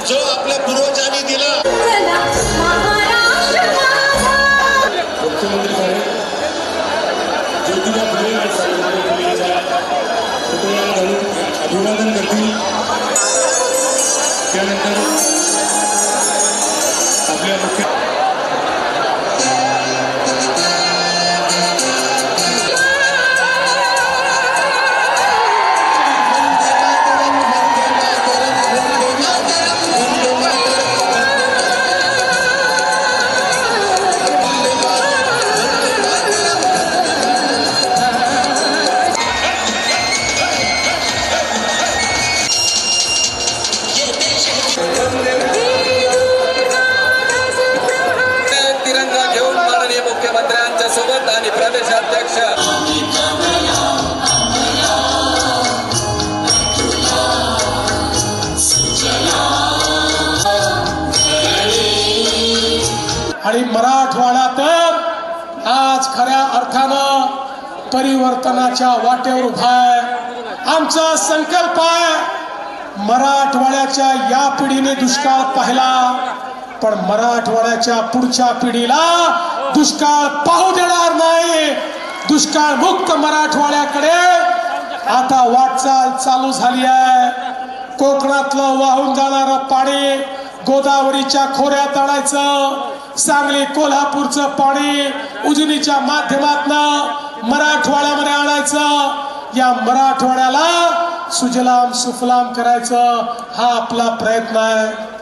जो आपल्या पूर्वजांनी दिला। मुख्यमंत्री साहेब ज्योतिबा फुले यांच्या पुतळ्याला घालून अभिवादन करतील। त्यानंतर आपल्या मुख्य तिरंगा घेऊन माननीय मुख्यमंत्र्यांच्या सोबत आणि प्रदेशाध्यक्ष आणि मराठवाडा तर आज खऱ्या अर्थानं परिवर्तनाच्या वाटेवर उभा आहे। आमचा संकल्प आहे मराठवाड्याच्या या पिढीने दुष्काळ पाहिला, पण मराठवाड्याच्या पुढच्या पिढीला दुष्काळ पाहू देणार नाही। दुष्काळ मुक्त मराठवाड्याकडे आता वाटचाल चालू झाली आहे। कोकणातलं वाहून जाणारं पाणी गोदावरीच्या खोऱ्यात आणायचं, सांगली कोल्हापूरचं पाणी उजनीच्या माध्यमातून मराठवाड्यामध्ये आणायचं। या मराठवाड्याला सुजलाम सुफलाम करायचं हा आपला प्रयत्न आहे।